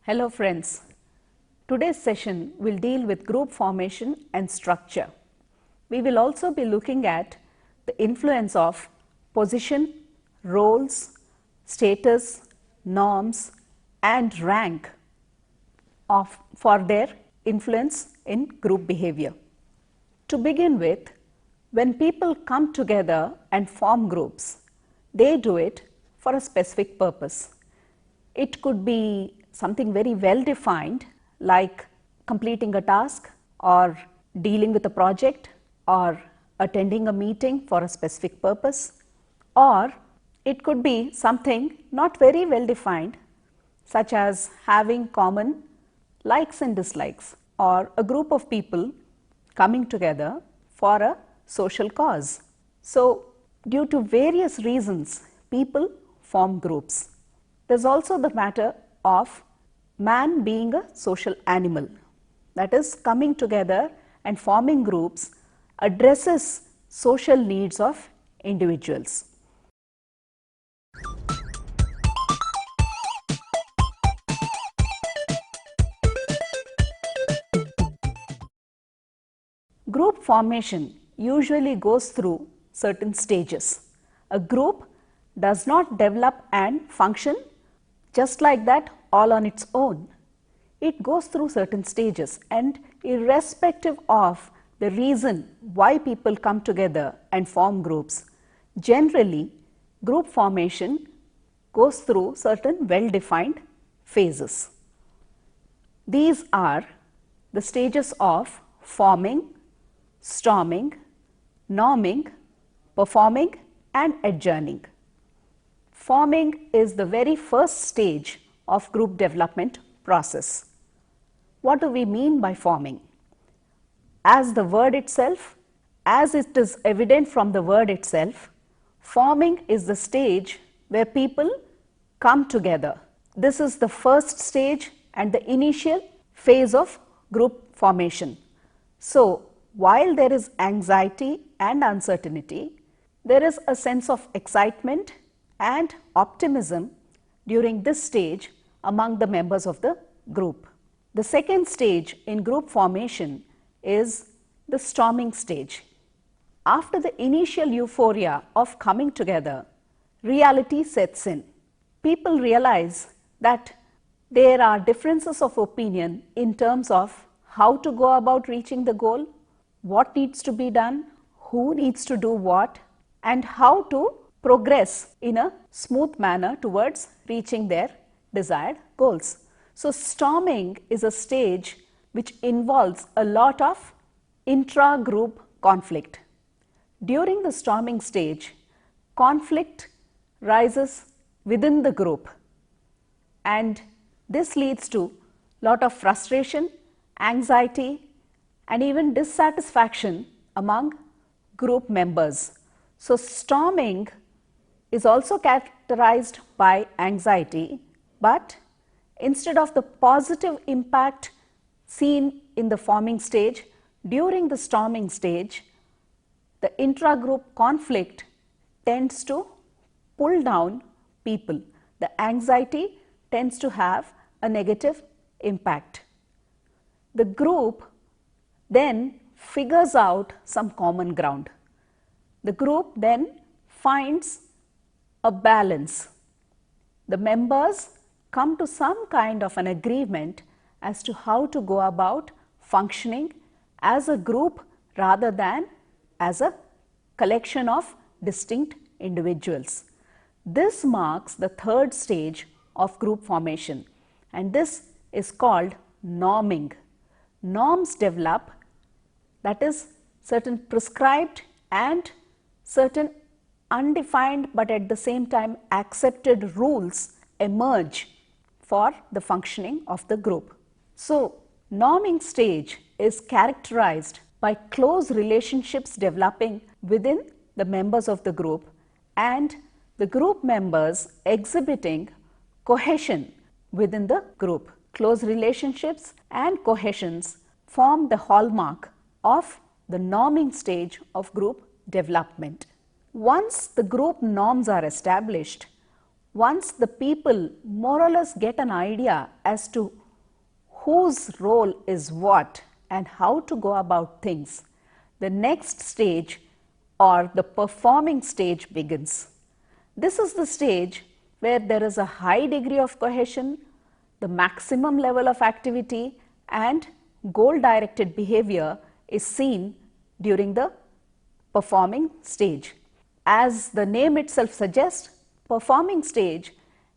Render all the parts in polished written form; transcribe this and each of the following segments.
Hello friends, today's session will deal with group formation and structure. We will also be looking at the influence of position, roles, status, norms and rank for their influence in group behavior. To begin with, when people come together and form groups, they do it for a specific purpose. It could be something very well defined like completing a task or dealing with a project or attending a meeting for a specific purpose, or it could be something not very well defined such as having common likes and dislikes or a group of people coming together for a social cause. So, due to various reasons, people form groups. There is also the matter of man being a social animal, that is, coming together and forming groups addresses social needs of individuals. Group formation usually goes through certain stages. A group does not develop and function just like that all on its own. It goes through certain stages, and irrespective of the reason why people come together and form groups, generally group formation goes through certain well-defined phases. These are the stages of forming, storming, norming, performing and adjourning. Forming is the very first stage of group development process. What do we mean by forming? As the word itself, as it is evident from the word itself, forming is the stage where people come together. This is the first stage and the initial phase of group formation. So, while there is anxiety and uncertainty, there is a sense of excitement and optimism during this stage among the members of the group. The second stage in group formation is the storming stage. After the initial euphoria of coming together, reality sets in. People realize that there are differences of opinion in terms of how to go about reaching the goal, what needs to be done, who needs to do what, and how to progress in a smooth manner towards reaching their desired goals. So, storming is a stage which involves a lot of intra-group conflict. During the storming stage, conflict rises within the group, and this leads to lot of frustration, anxiety and even dissatisfaction among group members. So, storming is also characterized by anxiety, but instead of the positive impact seen in the forming stage, during the storming stage, the intra-group conflict tends to pull down people. The anxiety tends to have a negative impact. The group then figures out some common ground. The group then finds a balance. The members come to some kind of an agreement as to how to go about functioning as a group rather than as a collection of distinct individuals. This marks the third stage of group formation, and this is called norming. Norms develop, that is, certain prescribed and certain undefined but at the same time accepted rules emerge for the functioning of the group. So, norming stage is characterized by close relationships developing within the members of the group and the group members exhibiting cohesion within the group. Close relationships and cohesions form the hallmark of the norming stage of group development. Once the group norms are established, once the people more or less get an idea as to whose role is what and how to go about things, the next stage or the performing stage begins. This is the stage where there is a high degree of cohesion, the maximum level of activity and goal directed behavior is seen during the performing stage. As the name itself suggests, performing stage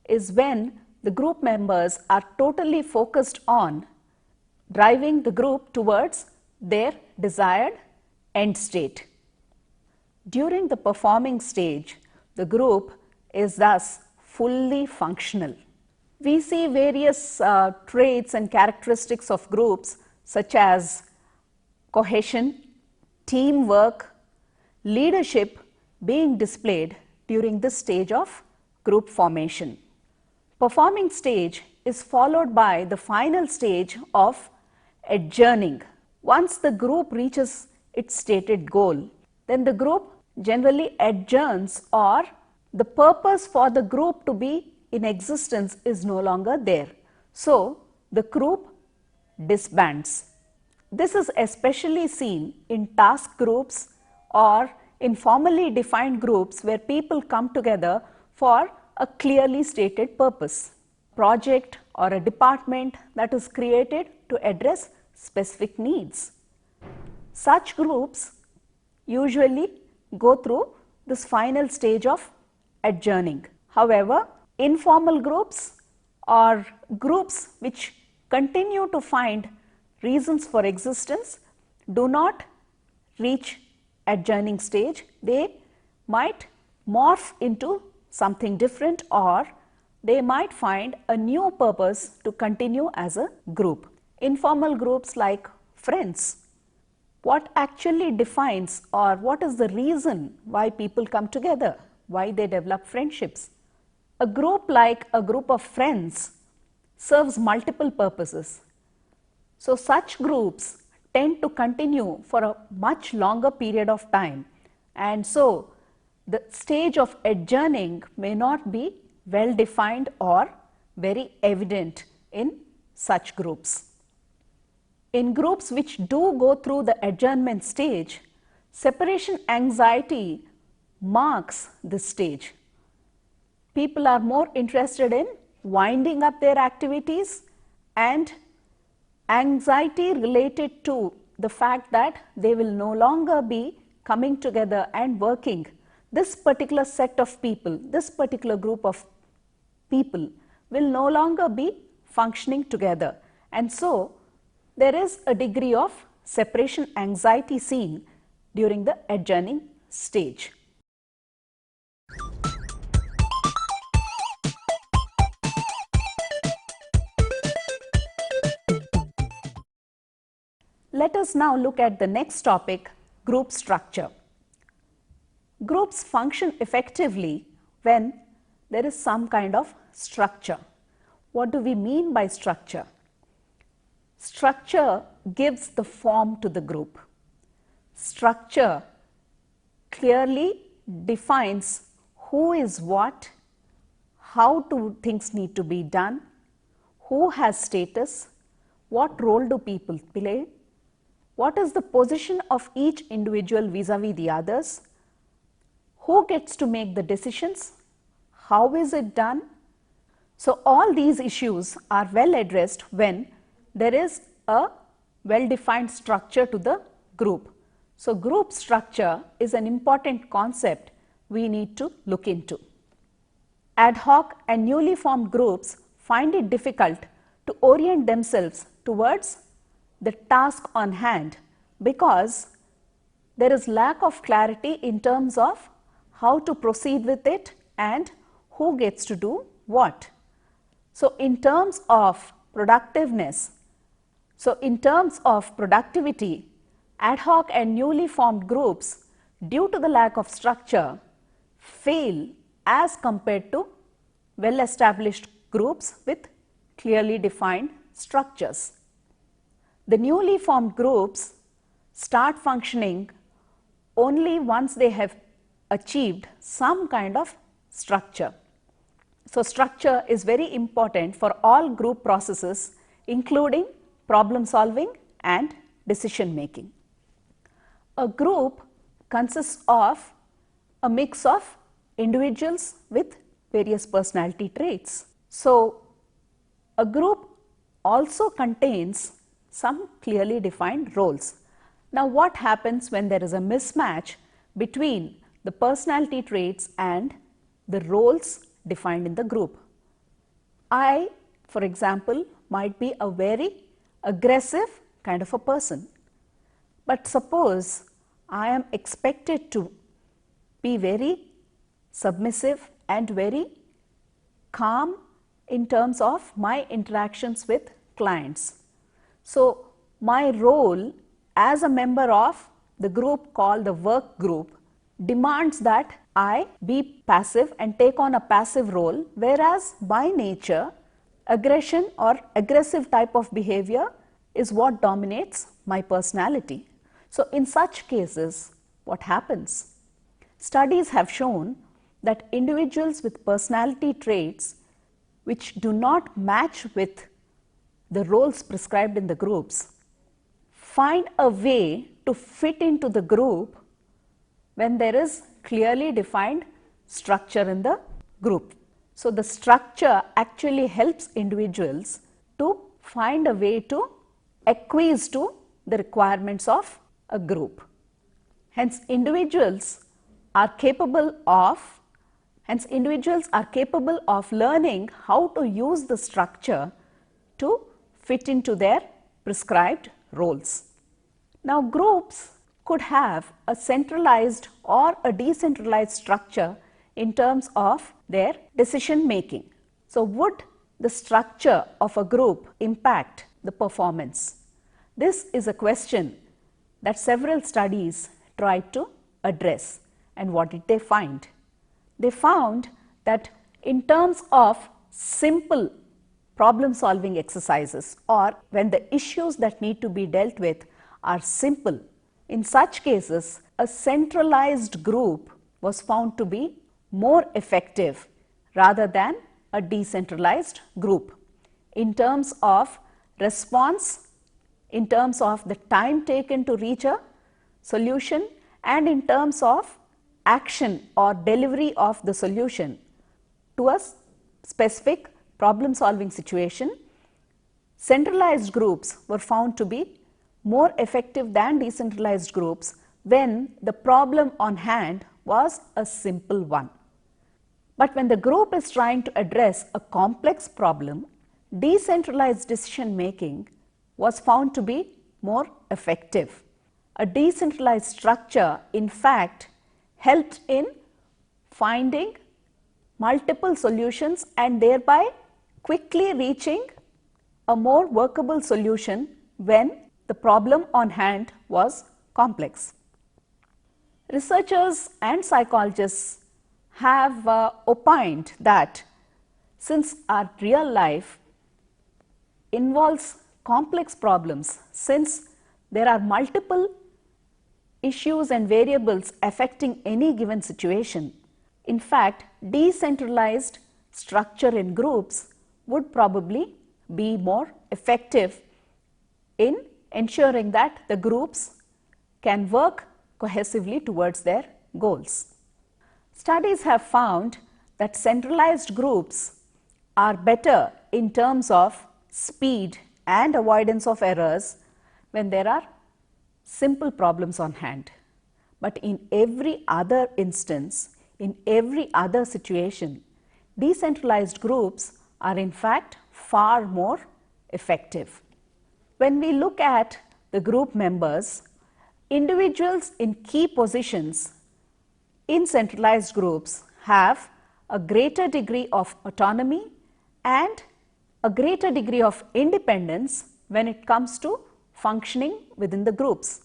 is when the group members are totally focused on driving the group towards their desired end state. During the performing stage, the group is thus fully functional. We see various traits and characteristics of groups such as cohesion, teamwork, leadership being displayed during this stage of group formation. Performing stage is followed by the final stage of adjourning. Once the group reaches its stated goal, then the group generally adjourns, or the purpose for the group to be in existence is no longer there. So, the group disbands. This is especially seen in task groups or in formally defined groups where people come together for a clearly stated purpose, project or a department that is created to address specific needs. Such groups usually go through this final stage of adjourning. However, informal groups or groups which continue to find reasons for existence do not reach adjourning stage. They might morph into something different, or they might find a new purpose to continue as a group. Informal groups like friends. What actually defines, or what is the reason why people come together, why they develop friendships? A group like a group of friends serves multiple purposes. So, such groups tend to continue for a much longer period of time, and so the stage of adjourning may not be well defined or very evident in such groups. In groups which do go through the adjournment stage, separation anxiety marks this stage. People are more interested in winding up their activities, and anxiety related to the fact that they will no longer be coming together and working. This particular set of people, this particular group of people will no longer be functioning together, and so there is a degree of separation anxiety seen during the adjourning stage. Let us now look at the next topic, group structure. Groups function effectively when there is some kind of structure. What do we mean by structure? Structure gives the form to the group. Structure clearly defines who is what, how things need to be done, who has status, what role do people play, what is the position of each individual vis-a-vis the others, who gets to make the decisions, how is it done. So, all these issues are well addressed when there is a well defined structure to the group. So, group structure is an important concept we need to look into. Ad hoc and newly formed groups find it difficult to orient themselves towards the task on hand because there is lack of clarity in terms of how to proceed with it and who gets to do what. So, in terms of productiveness, productivity, ad hoc and newly formed groups, due to the lack of structure, fail as compared to well established groups with clearly defined structures. The newly formed groups start functioning only once they have achieved some kind of structure. So, structure is very important for all group processes, including problem solving and decision making. A group consists of a mix of individuals with various personality traits. So, a group also contains some clearly defined roles. Now, what happens when there is a mismatch between the personality traits and the roles defined in the group? I, for example, might be a very aggressive kind of a person, but suppose I am expected to be very submissive and very calm in terms of my interactions with clients. So, my role as a member of the group called the work group demands that I be passive and take on a passive role, whereas by nature aggression or aggressive type of behavior is what dominates my personality. So, in such cases, what happens? Studies have shown that individuals with personality traits which do not match with the roles prescribed in the groups find a way to fit into the group when there is clearly defined structure in the group. So, the structure actually helps individuals to find a way to acquiesce to the requirements of a group. Hence, individuals are capable of learning how to use the structure to fit into their prescribed roles. Now, groups could have a centralized or a decentralized structure in terms of their decision making. So, would the structure of a group impact the performance? This is a question that several studies tried to address. And what did they find? They found that in terms of simple problem solving exercises, or when the issues that need to be dealt with are simple, in such cases a centralized group was found to be more effective rather than a decentralized group in terms of response, in terms of the time taken to reach a solution, and in terms of action or delivery of the solution to a specific problem solving situation. Centralized groups were found to be more effective than decentralized groups when the problem on hand was a simple one. But when the group is trying to address a complex problem, decentralized decision making was found to be more effective. A decentralized structure, in fact, helped in finding multiple solutions and thereby quickly reaching a more workable solution when the problem on hand was complex. Researchers and psychologists have opined that since our real life involves complex problems, since there are multiple issues and variables affecting any given situation, in fact, decentralized structure in groups would probably be more effective in ensuring that the groups can work cohesively towards their goals. Studies have found that centralized groups are better in terms of speed and avoidance of errors when there are simple problems on hand. But in every other instance, in every other situation, decentralized groups are in fact far more effective. When we look at the group members, individuals in key positions in centralized groups have a greater degree of autonomy and a greater degree of independence when it comes to functioning within the groups.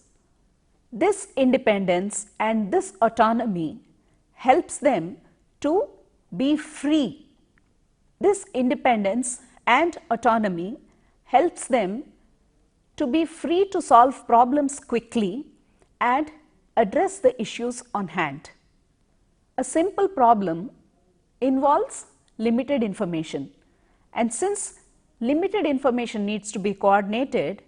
This independence and this autonomy helps them to be free. This independence and autonomy helps them to be free to solve problems quickly and address the issues on hand. A simple problem involves limited information, and since limited information needs to be coordinated,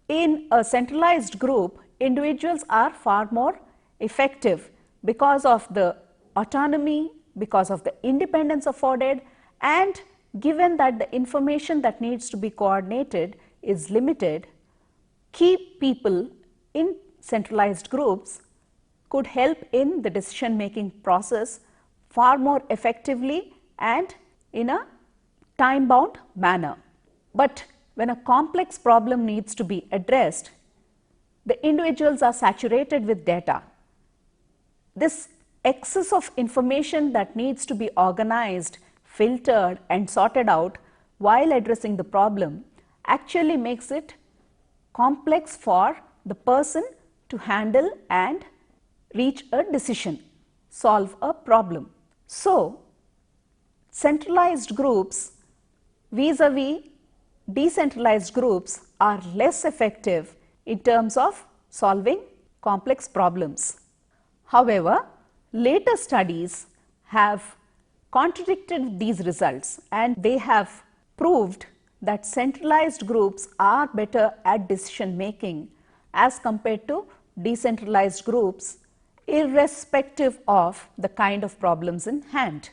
in a centralized group, individuals are far more effective because of the autonomy, because of the independence afforded, and given that the information that needs to be coordinated is limited, key people in centralized groups could help in the decision making process far more effectively and in a time bound manner. But when a complex problem needs to be addressed, the individuals are saturated with data. This excess of information that needs to be organized, filtered and sorted out while addressing the problem actually makes it complex for the person to handle and reach a decision, solve a problem. So, centralized groups vis-a-vis decentralized groups are less effective in terms of solving complex problems. However, later studies have contradicted these results, and they have proved that centralized groups are better at decision making as compared to decentralized groups, irrespective of the kind of problems in hand.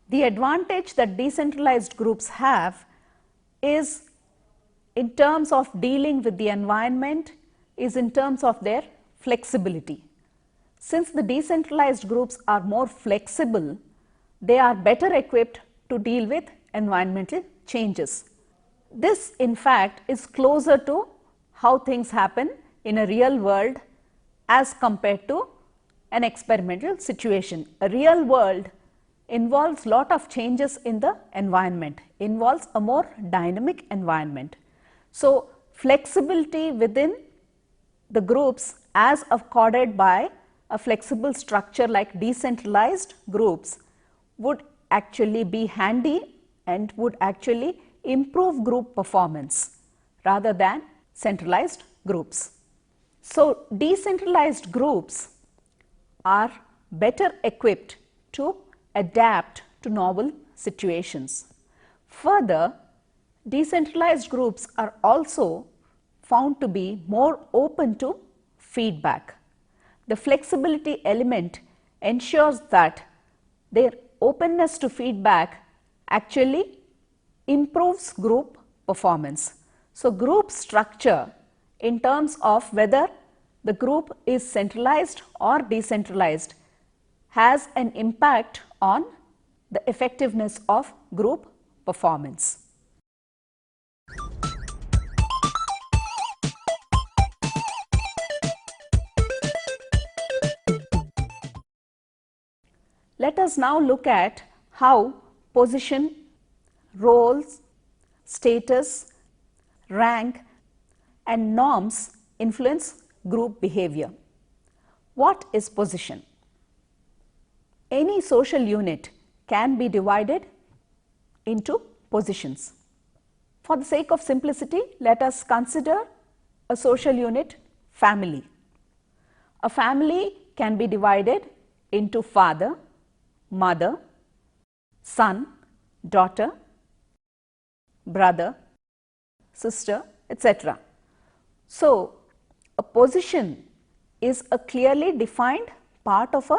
The advantage that decentralized groups have is in terms of dealing with the environment, is in terms of their flexibility. Since the decentralized groups are more flexible, they are better equipped to deal with environmental changes. This in fact is closer to how things happen in a real world as compared to an experimental situation. A real world involves lot of changes in the environment, involves a more dynamic environment. So, flexibility within the groups as accorded by a flexible structure like decentralized groups would actually be handy and would actually improve group performance rather than centralized groups. So, decentralized groups are better equipped to adapt to novel situations. Further, decentralized groups are also found to be more open to feedback. The flexibility element ensures that their openness to feedback actually improves group performance. So, group structure in terms of whether the group is centralized or decentralized has an impact on the effectiveness of group performance. Let us now look at how position, roles, status, rank and norms influence group behavior. What is position? Any social unit can be divided into positions. For the sake of simplicity, let us consider a social unit family. A family can be divided into father, mother, son, daughter, brother, sister, etc. So, a position is a clearly defined part of a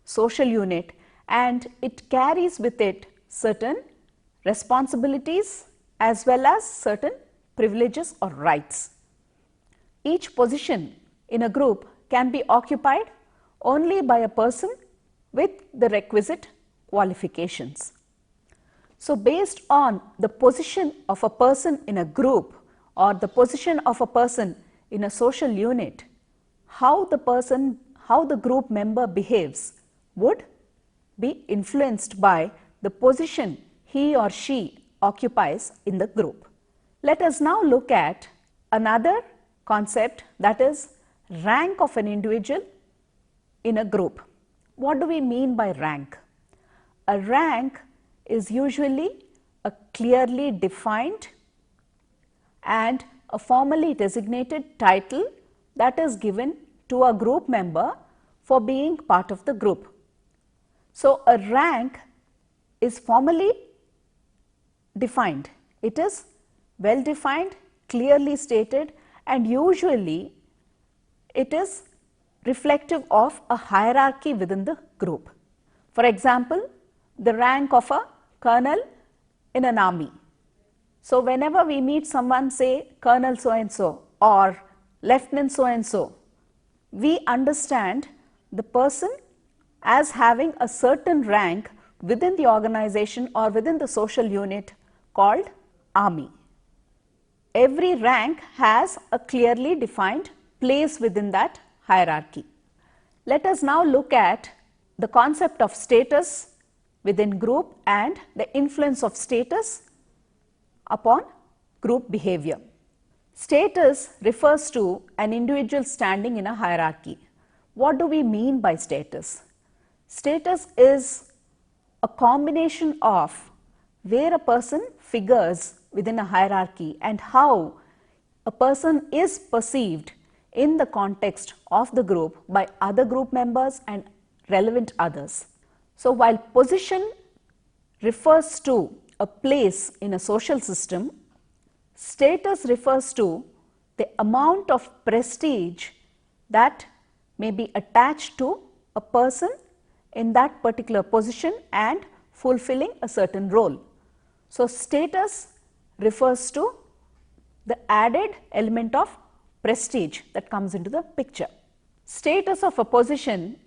social unit and it carries with it certain responsibilities as well as certain privileges or rights. Each position in a group can be occupied only by a person with the requisite qualifications. So, based on the position of a person in a group or the position of a person in a social unit, how the group member behaves would be influenced by the position he or she occupies in the group. Let us now look at another concept, that is rank of an individual in a group. What do we mean by rank? A rank is usually a clearly defined and a formally designated title that is given to a group member for being part of the group. So, a rank is formally defined. It is well defined, clearly stated, and usually it is reflective of a hierarchy within the group. For example, the rank of a colonel in an army. So, whenever we meet someone, say Colonel so and so or Lieutenant so and so, we understand the person as having a certain rank within the organization or within the social unit called army. Every rank has a clearly defined place within that hierarchy. Let us now look at the concept of status within group and the influence of status upon group behavior. Status refers to an individual standing in a hierarchy. What do we mean by status? Status is a combination of where a person figures within a hierarchy and how a person is perceived in the context of the group by other group members and relevant others. So, while position refers to a place in a social system, status refers to the amount of prestige that may be attached to a person in that particular position and fulfilling a certain role. So, status refers to the added element of prestige that comes into the picture. Status of a position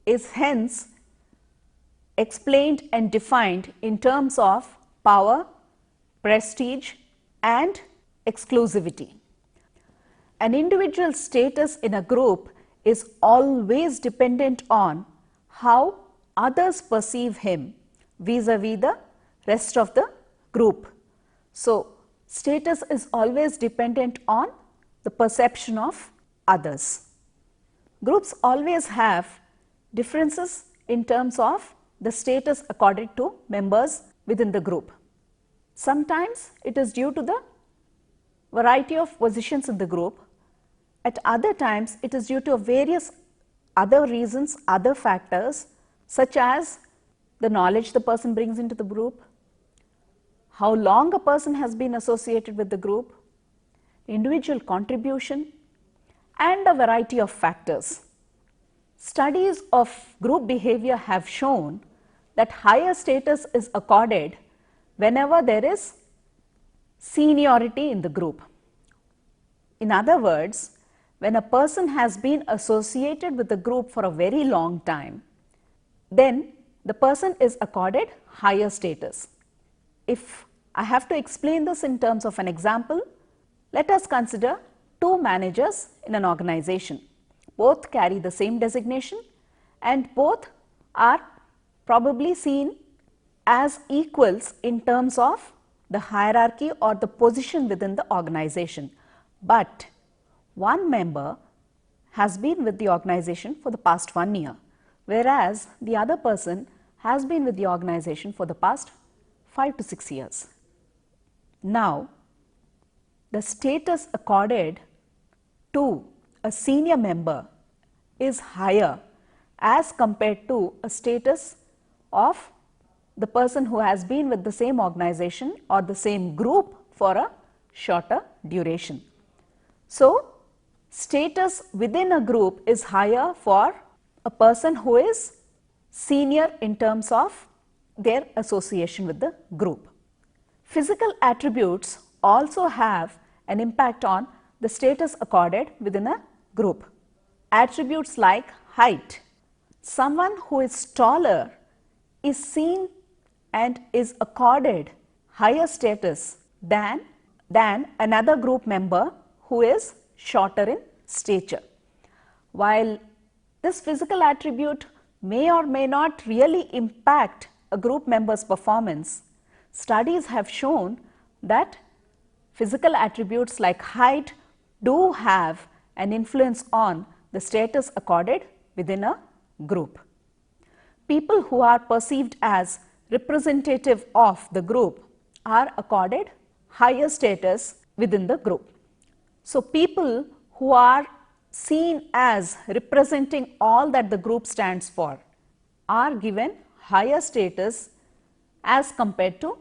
is hence explained and defined in terms of power, prestige and exclusivity. An individual's status in a group is always dependent on how others perceive him vis-a-vis the rest of the group. So, status is always dependent on the perception of others. Groups always have differences in terms of the status accorded to members within the group. Sometimes it is due to the variety of positions in the group. At other times it is due to various other reasons, other factors such as the knowledge the person brings into the group, how long a person has been associated with the group, individual contribution and a variety of factors. Studies of group behavior have shown that higher status is accorded whenever there is seniority in the group. In other words, when a person has been associated with the group for a very long time, then the person is accorded higher status. If I have to explain this in terms of an example, let us consider two managers in an organization. Both carry the same designation and both are probably seen as equals in terms of the hierarchy or the position within the organization. But one member has been with the organization for the past 1 year, whereas the other person has been with the organization for the past 5 to 6 years. Now, the status accorded to a senior member is higher as compared to a status of the person who has been with the same organization or the same group for a shorter duration. So, status within a group is higher for a person who is senior in terms of their association with the group. Physical attributes also have an impact on the status accorded within a group. Attributes like height. Someone who is taller is seen and is accorded higher status than another group member who is shorter in stature. While this physical attribute may or may not really impact a group member's performance, studies have shown that physical attributes like height do have an influence on the status accorded within a group. People who are perceived as representative of the group are accorded higher status within the group. So, people who are seen as representing all that the group stands for are given higher status as compared to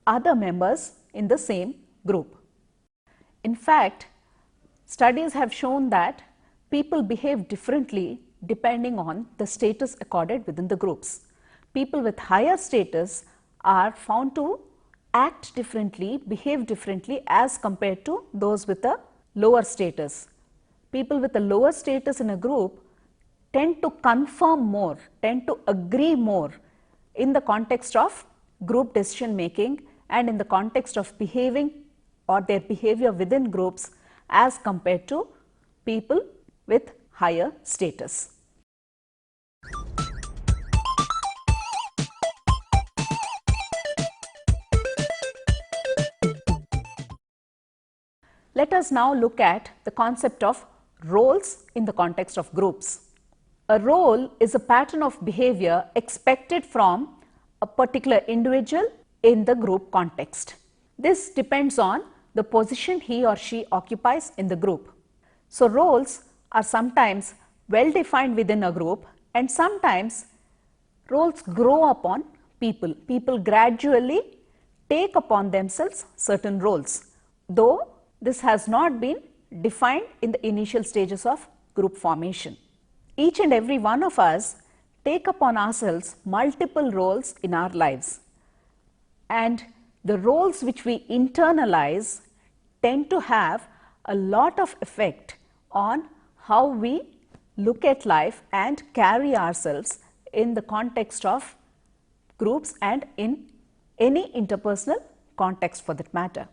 other members in the same group. In fact, studies have shown that people behave differently depending on the status accorded within the groups. People with higher status are found to act differently, behave differently as compared to those with a lower status. People with a lower status in a group tend to confirm more, tend to agree more in the context of group decision making and in the context of behaving or their behavior within groups as compared to people with higher status. Let us now look at the concept of roles in the context of groups. A role is a pattern of behavior expected from a particular individual in the group context. This depends on the position he or she occupies in the group. So, roles are sometimes well defined within a group and sometimes roles grow upon people. People gradually take upon themselves certain roles, though this has not been defined in the initial stages of group formation. Each and every one of us take upon ourselves multiple roles in our lives, and the roles which we internalize tend to have a lot of effect on how we look at life and carry ourselves in the context of groups and in any interpersonal context for that matter.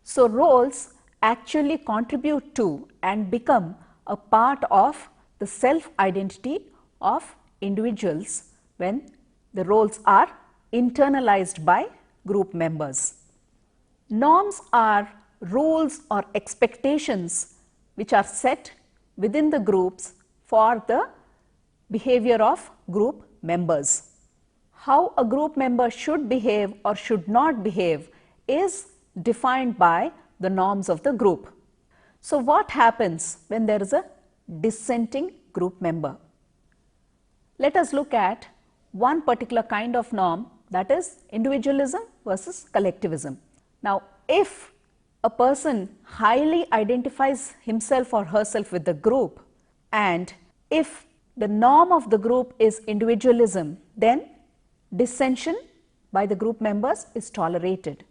So, roles actually contribute to and become a part of the self identity of individuals when the roles are internalized by group members. Norms are rules or expectations which are set within the groups for the behavior of group members. How a group member should behave or should not behave is defined by the norms of the group. So, what happens when there is a dissenting group member? Let us look at one particular kind of norm, that is individualism versus collectivism. Now, if a person highly identifies himself or herself with the group and if the norm of the group is individualism, then dissension by the group members is tolerated.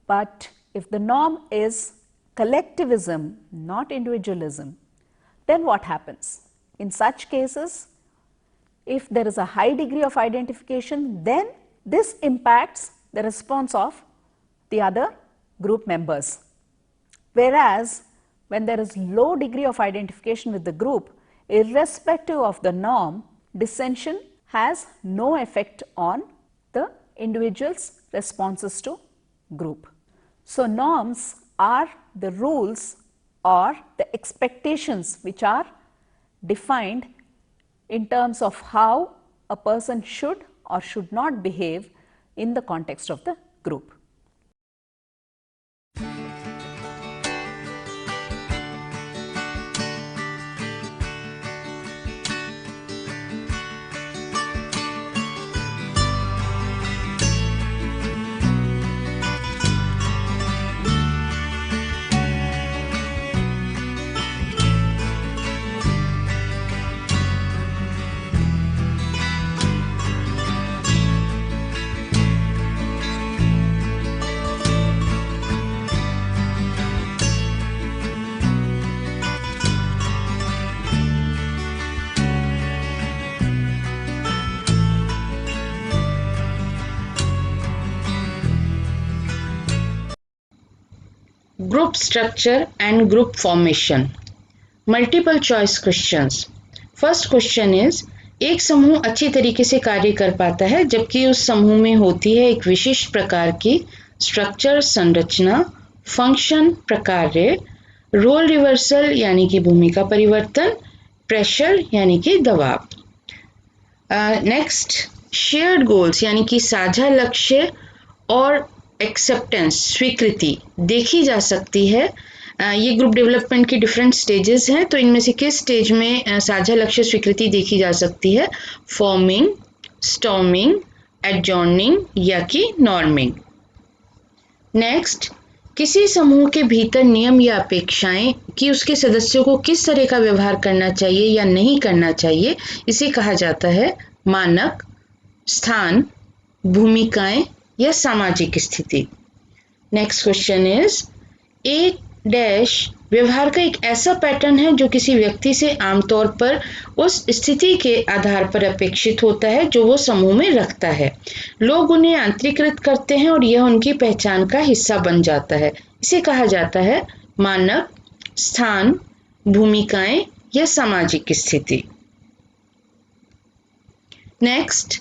But if the norm is collectivism, not individualism, then what happens? In such cases, if there is a high degree of identification, then this impacts the response of the other group members. Whereas, when there is low degree of identification with the group, irrespective of the norm, dissension has no effect on the individual's responses to group. So, norms are the rules or the expectations which are defined in terms of how a person should or should not behave in the context of the group. Group structure and group formation. Multiple choice questions. First question is, एक समूह अच्छी तरीके से कार्य कर पाता है जबकि उस समूह में होती है एक विशिष्ट प्रकार की स्ट्रक्चर, संरचना, फंक्शन, प्रकार्य, रोल रिवर्सल यानी कि भूमिका परिवर्तन, प्रेशर यानी कि दबाव. नेक्स्ट, शेयर्ड गोल्स यानी कि साझा लक्ष्य और एक्सेप्टेंस, स्वीकृति देखी जा सकती है. ये ग्रुप डेवलपमेंट की डिफरेंट स्टेजेस हैं, तो इनमें से किस स्टेज में साझा लक्ष्य स्वीकृति देखी जा सकती है? फॉर्मिंग, स्टॉर्मिंग, एडजॉर्निंग या कि नॉर्मिंग। नेक्स्ट, किसी समूह के भीतर नियम या अपेक्षाएं कि उसके सदस्यों को किस तरह का व्यवहार करना चाहिए या नहीं करना चाहिए, इसे कहा जाता है मानक, स्थान, भूमिकाएं या सामाजिक स्थिति। नेक्स्ट क्वेश्चन इज, एक डैश व्यवहार का एक ऐसा पैटर्न है जो किसी व्यक्ति से आमतौर पर उस स्थिति के आधार पर अपेक्षित होता है जो वो समूह में रखता है। लोग उन्हें आंतरिकृत करते हैं और यह उनकी पहचान का हिस्सा बन जाता है। इसे कहा जाता है मानक, स्थान, भूमिकाएं या सामाजिक स्थिति। नेक्स्ट,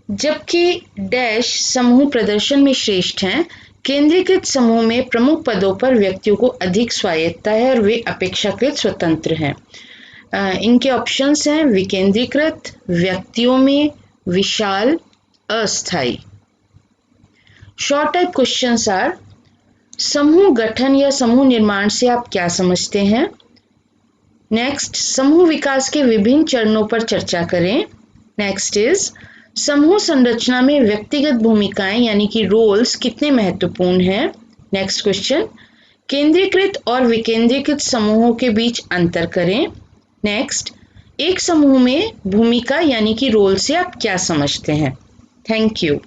जबकि डैश समूह प्रदर्शन में श्रेष्ठ हैं, केंद्रीकृत समूह में प्रमुख पदों पर व्यक्तियों को अधिक स्वायत्तता है और वे अपेक्षाकृत स्वतंत्र हैं। इनके ऑप्शंस हैं विकेंद्रीकृत, व्यक्तियों में, विशाल, अस्थायी। शॉर्ट टाइप क्वेश्चंस आर, समूह गठन या समूह निर्माण से आप क्या समझते हैं? नेक्स्ट, समूह विकास के विभिन्न चरणों पर चर्चा करें। नेक्स्ट इज, समूह संरचना में व्यक्तिगत भूमिकाएं यानी कि रोल्स कितने महत्वपूर्ण हैं? नेक्स्ट क्वेश्चन, केंद्रीकृत और विकेंद्रीकृत समूहों के बीच अंतर करें। नेक्स्ट, एक समूह में भूमिका यानी कि रोल से आप क्या समझते हैं? Thank you.